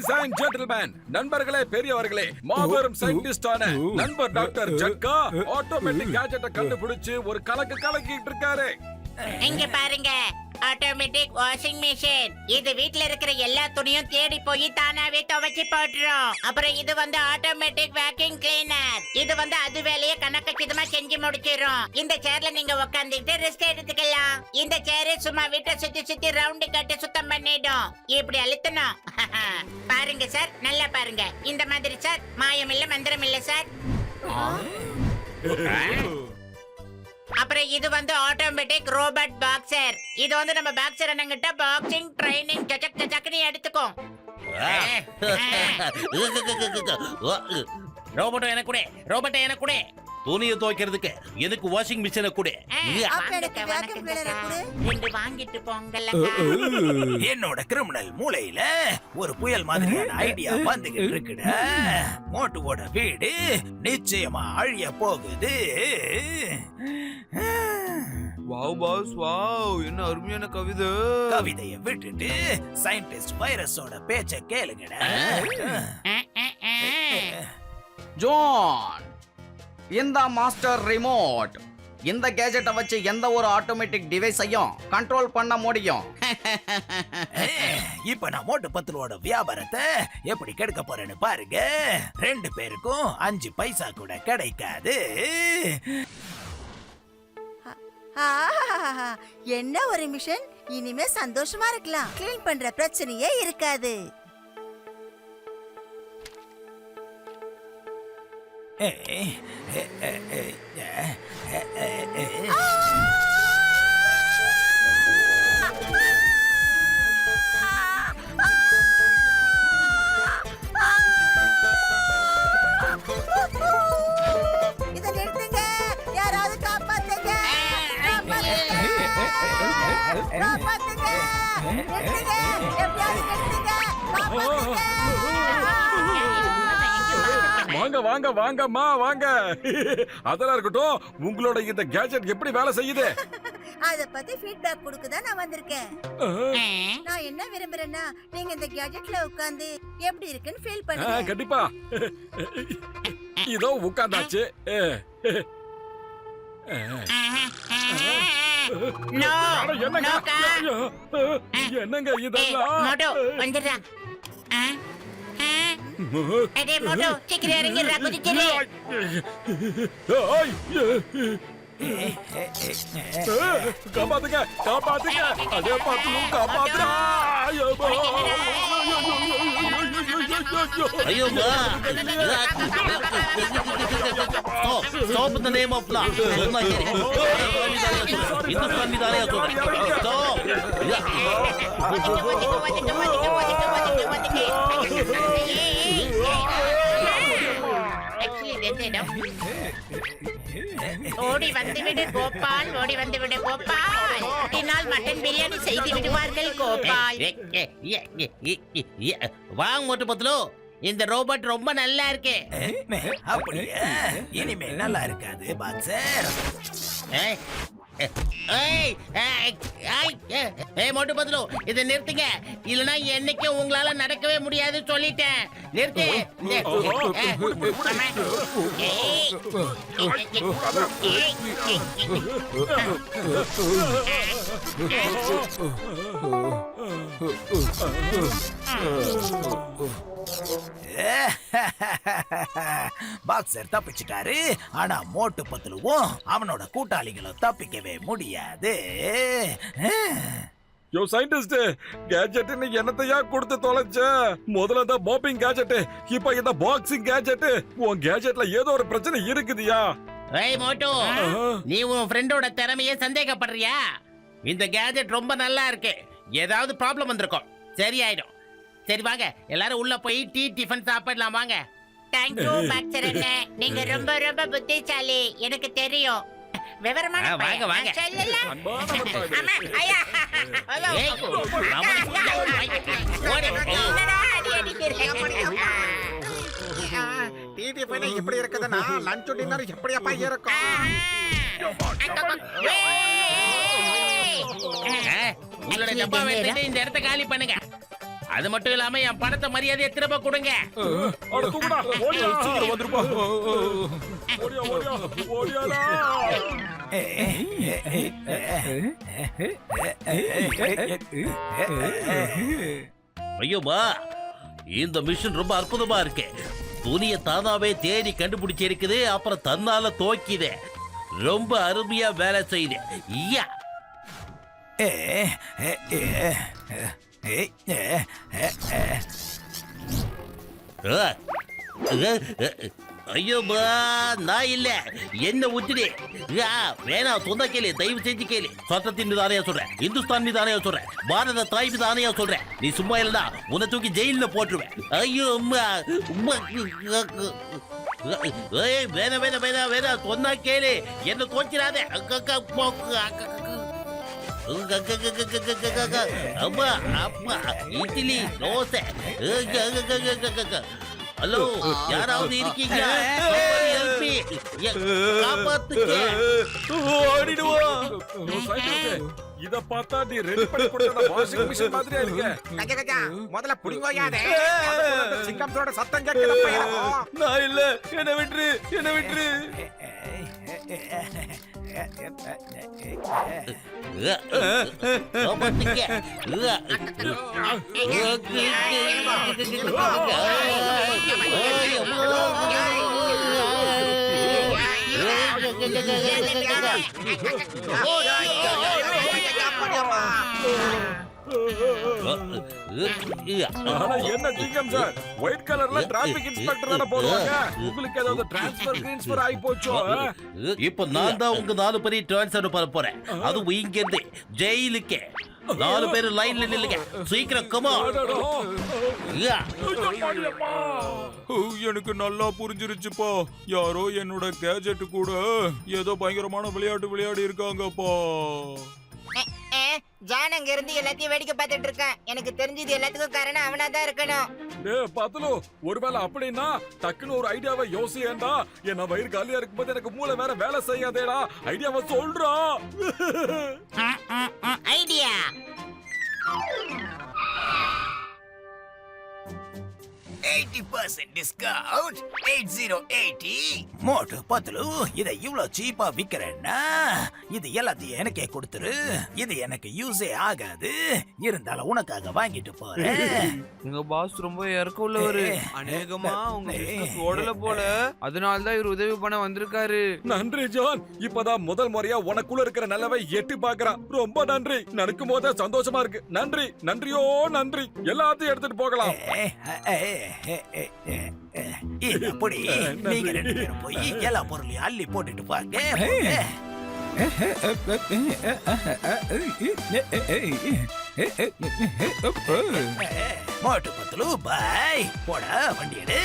Ladies and gentleman, நண்பர்களே, பெரியவர்களே, மாபெரும் சயின்டிஸ்டான நண்பர் டாக்டர் ஜட்கா ஆட்டோமேட்டிக் கேஜெட்டை கண்டுபிடிச்சு ஒரு கலக்கு கலக்கிட்டு இருக்காரு. இங்க பாருங்க, ஆட்டோமேட்டிக் வாஷிங் மிஷின். இது வீட்ல இருக்கிற எல்லா துணியும் தேடி போய் தானாவே துவைச்சு போட்டுரும். அப்புறம் இது வந்து ஆட்டோமேட்டிக் வேக்யூம் கிளீனர். இது வந்து அது வேலையை கணக்கச்சிதமா செஞ்சு முடிச்சிடும். இந்த சேர்ல நீங்க உட்காந்துட்டு ரெஸ்ட் எடுத்துக்கலாம். இந்த சேரு சும்மா வீட்டை சுத்தி சுத்தி ரவுண்டு கட்டி சுத்தம் பண்ணிடும். இப்படி அழுத்தணும். பாருங்க சார், நல்லா பாருங்க. இந்த மாதிரி சார், மாயம் இல்ல மந்திரம் இல்ல சார். அப்புறம் இது வந்து ஆட்டோமேட்டிக் ரோபோட் பாக்ஸர். இது வந்து நம்ம பாக்ஸர் அண்ணங்கிட்ட பாக்ஸிங் ட்ரைனிங் சக்கனி எடுத்துக்கும். ரோபோட்டோ எனக்கு கூட, ரோபோட்டோ எனக்கு கூட. துணியை துவைக்கிறதுக்கு எனக்கு வாஷிங் மிஷினை கூட. வாங்கிட்டு போங்கல. என்னோட கிரிமினல் மூளையில ஒரு புயல் மாதிரியான ஐடியா வந்துகிட்டு இருக்குடா. மோட்டுவோட வீடு நிச்சயமா அழிய போகுது. வாவ் பாஸ் வாவ், என்ன அருமையான கவிதை. கவிதையை விட்டுட்டு சயின்டிஸ்ட் வைரஸோட பேச்ச கேளுங்கடா. ஜான், இந்த மாஸ்டர் ரிமோட். இந்த கேஜெட்டை வச்சு எந்த ஒரு ஆட்டோமேட்டிக் டிவைஸையும் கண்ட்ரோல் பண்ண முடியும். இப்ப நான் மோட்டு பத்துலோட வியாபாரத்தை எப்படி கெடுக்க போறேன்னு பாருங்க. 2 பேருக்கும் 5 பைசா கூட கிடைக்காது. என்ன ஒரு மிஷன். இனிமே சந்தோஷமா இருக்கலாம். கிளீன் பண்ற பிரச்சனையே இருக்காது. இதை நிறுத்துங்க, யாராவது காப்பாத்துங்க. காப்பாத்துங்க, நிறுத்துங்க, எப்படியாவது நிறுத்துங்க, காப்பாத்துங்க. வாங்க வாங்க வாங்கம்மா வாங்க. அதெல்லாம் இருக்கட்டும், உங்களோட இந்த கேஜெட் எப்படி வேலை செய்யுது? அத பத்தி ஃபீட்பேக் கொடுக்க தான் நான் வந்திருக்கேன். நான் என்ன விரும்புறேன்னா, நீங்க இந்த கேஜெட்ல உட்கார்ந்து எப்படி இருக்குன்னு ஃபீல் பண்ணுங்க. கண்டிப்பா. இதோ உட்கார்ந்தாச்சு. என்னங்க இதெல்லாம்? வந்துடுறா. அடே மோட்டோ, சீக்கிரம் இறங்கிடுறா, குதிச்சிரு. காப்பாத்துங்க, காப்பாத்துங்க. அதே பார்த்து காப்பாத்துங்க. ஐயோ ஸ்டாப். இந்த நேம் ஆஃப் லா சொன்னா கேளு. இந்துஸ்தானி தானே சொல்றேன். ஸ்டாப். ஓடி வந்துவிடு கோபால், ஓடி வந்துவிடு கோபால். இனால் மட்டன் பிரியாணி செய்து விடுவார்கள் கோபால். வாங்க மோட்டு பத்துலோ, இந்த ரோபோட் ரொம்ப நல்லா இருக்கு. அப்படியே இனிமே நல்லா இருக்காது பாக்ஸர். மோட்டு பத்துலோ, இதை நிறுத்துங்க, இல்லனா என்னைக்கும் உங்களால நடக்கவே முடியாது சொல்லிட்டேன். நிறுத்து. பாக்ஸர் தப்பிச்சிட்டாரு. ஆனா மோட்டு பத்துலுவும் அவனோட கூட்டாளிகளும் தப்பிக்கவே முடியாது. யோ சயின்டிஸ்ட், கேஜெட் என்னத்தையா கொடுத்து தொலைச்ச? முதல்ல இந்த பாப்பிங் கேஜெட், இப்ப இந்த பாக்ஸிங் கேஜெட். உன் கேஜெட்ல ஏதோ ஒரு பிரச்சனை இருக்குதுயா. ஏய் மோட்டு, நீ உன் ஃப்ரெண்டோட திறமையை சந்தேகப்படுறியா? இந்த கேஜெட் ரொம்ப நல்லா இருக்கு. ஏதாவது ப்ராப்ளம் வந்திருக்கும், சரியாயிடும். சரி வாங்க, எல்லாரும் உள்ள போய் டீ டிஃபன் சாப்பிடலாம் வாங்க. தேங்க்யூ பாக்ஸர் அண்ணே, நீங்க ரொம்ப ரொம்ப புத்திசாலி, எனக்கு தெரியும். விவரமான வாங்க வாங்க. அம்மா, ஐயா. ஏய், டிடி பையனை இப்படி இருக்குதுன்னா லஞ்ச் டின்னர் எப்படியாப்பா இருக்கும்? உங்களோட டப்பா எடுத்துட்டு இந்த இடத்த காலி பண்ணுங்க. அது மட்டும் இல்லாம என் பணத்தை மரியாதையை திரும்ப கொடுங்க. அட தூக்குடா, ஓடியா, சீக்கிரம் வந்துருப்பா. ஓடியா, ஓடியா, ஓடியாடா. ஐயோமா, இந்த மிஷின் ரொம்ப அற்புதமா இருக்கு. துணியை தானாவே தேடி கண்டுபிடிச்சிருக்குது, அப்புறம் தன்னால துவைக்குது. ரொம்ப அருமையா வேலை செய்யுது. ஐயா, ஐயோமா, நான் இல்ல, என்ன ஊத்துடு. வேணாம், சொந்த கேளு, தயவு செஞ்சு கேளு. சொத்தத்தின் மீது ஆணையா சொல்றேன், இந்துஸ்தான் மீது ஆணையா சொல்றேன், பாரத தாய் மீது ஆணையா சொல்றேன். நீ சும்மா இல்லடா, உன்னை தூக்கி ஜெயில போட்டுருவேன். ஐயோ அம்மா, வேணாம் வேணாம் வேணாம் வேணாம், சொன்னா கேளு, என்ன தோச்சிடாத. அம்மா அப்பா, இட்லி தோசை. ஹலோ, யாராவது இருக்கீங்க? காப்பாத்துங்க. இத பார்த்தா நீ ரெடி பண்ணி கொடுத்த வாஷிங் மிஷின் மாதிரியா இருக்கு. கஜா கஜா முதல்ல புடிங்கோயாதே சிங்கத்தோட சத்தம் கேட்குது. நான் இல்ல, என்ன விட்டுரு, என்ன விட்டுரு. ஆனா என்ன சிங்கம் சார், ஒயிட் கலர்ல டிராபிக் இன்ஸ்பெக்டர் தான போடுவாங்க. உங்களுக்கு ஏதாவது டிரான்ஸ்ஃபர் ஆகி போச்சோ? இப்ப நான் தான் உங்க 4 பேரையும் டிரான்ஸ்ஃபர் பண்ண போறேன். அதுவும் இங்க இருந்து ஜெயிலுக்கு. 4 பேர் லைன்ல நில்லுங்க, சீக்கிரம் கமா. எனக்கு நல்லா புரிஞ்சிருச்சுப்பா. யாரோ என்னோட கேஜெட் கூட ஏதோ பயங்கரமான விளையாட்டு விளையாடி இருக்காங்கப்பா. ஜான் அங்க இருந்து எல்லாத்தையும் வேடிக்கை பார்த்துட்டு இருக்கான். எனக்கு தெரிஞ்சது எல்லாத்துக்கும் காரணம் அவனா தான் இருக்கணும். பத்துலு, ஒருவேளை அப்படின்னா டக்குன்னு ஒரு ஐடியாவை யோசியேண்டா. என்ன வயிறு காலியா இருக்கும்போது எனக்கு மூளை வேற வேலை செய்யாதேடா. ஐடியாவை சொல்றா. ஐடியா. டிஸ்கவுண்ட் 8080. மோட்டு பத்துலு, இதை இவ்வளவு சீப்பா விக்கிறேன்னா இது எல்லாத்தையும் எனக்கே கொடுத்துரு. இது எனக்கு யூஸே ஆகாது, இருந்தாலும் உனக்காக வாங்கிட்டு போறேன். எங்க பாஸ் ரொம்ப இறக்க உள்ளவரு. அநேகமா உங்க பிசினஸ் ஓடல போல, அதனாலதான் இவர் உதவி பண்ண வந்திருக்காரு. நன்றி ஜான், இப்பதான் முதல் முறையா உனக்குள்ள இருக்கிற நல்லவை எட்டி பாக்குறான். ரொம்ப நன்றி. நினைக்கும் போதே சந்தோஷமா இருக்கு. நன்றி, நன்றியோ நன்றி. எல்லாத்தையும் எடுத்துட்டு போகலாம். அப்படி நீங்க 2 பேரும் போய் எல்லா பொருளையும் அள்ளி போட்டுட்டு பாருங்க. மோட்டு பத்துலு, பாய். போட வண்டி எடு.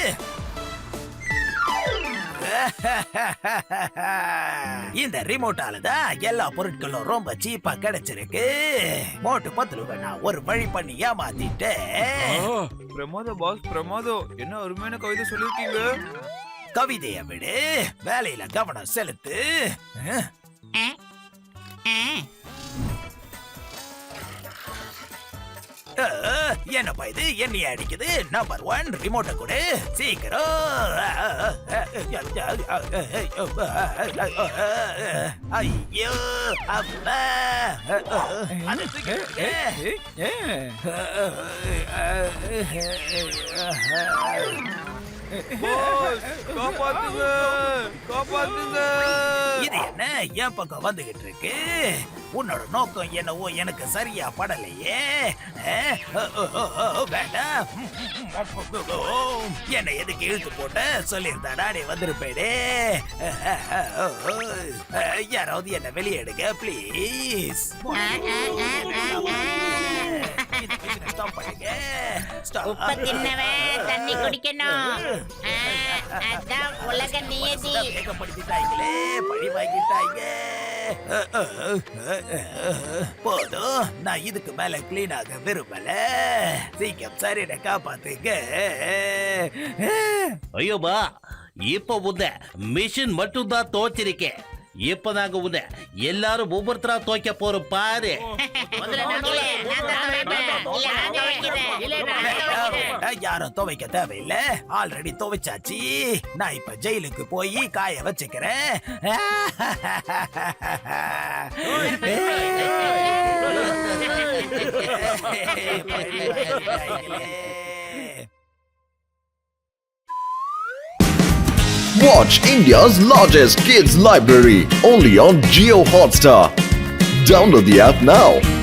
இந்த ரிமோட்டால தான் எல்லா பொருட்களும் ரொம்ப சீப்பா கிடைச்சிருக்கு. மோட்டு பத்துலு, நான் ஒரு வழி பண்ணி ஏமாத்திட்டேன். பிரமாதம் பாஸ், பிரமாதம். என்ன அருமையான கவிதை சொல்லிருக்கீங்க. கவிதையை விடு, வேலையில கவனம் செலுத்து. என்னப்பா இது, என்னைய அடிக்குது? நம்பர் 1 ரிமோட்டை கொடு சீக்கிரம். ஐயோ அப்பா, அதை தூக்கி காப்பாத்துங்க, காப்பாத்துங்க. இது என்ன என் பக்கம் வந்துகிட்டு இருக்கு? உன்னோட நோக்கம் என்னவோ எனக்கு சரியா படலையே. வேண்டாம், என்னை எதுக்கு இழுத்து போட்ட? சொல்லியிருந்தா நானே வந்திருப்பேனே. யாராவது என்ன வெளியே எடுங்க ப்ளீஸ். உப்ப தின்னவன் தண்ணி குடிக்கணும். அதான் உலக நியதி. வேகப்படுத்திட்டாங்களே, பழி வாங்கிட்டாங்க. போதும், நான் இதுக்கு மேல கிளீன் ஆக விரும்பல. சீக்கிரம் சரியை காப்பாத்துங்க. ஐயோபா, இப்ப உந்த மிஷின் மட்டும் தான் தோச்சிருக்கேன். இப்ப நாங்க உன்னை எல்லாரும் ஒவ்வொருத்தரா துவைக்க போறோம் பாரு. முதல்ல நான் துவைக்கிறேன். இல்ல நான் துவைக்கிறேன். யாரும் துவைக்க தேவையில்ல. ஆல்ரெடி துவைச்சாச்சு. நான் இப்ப ஜெயிலுக்கு போய் காய வச்சுக்கிறேன். Watch India's largest kids library only on Jio Hotstar. Download the app now.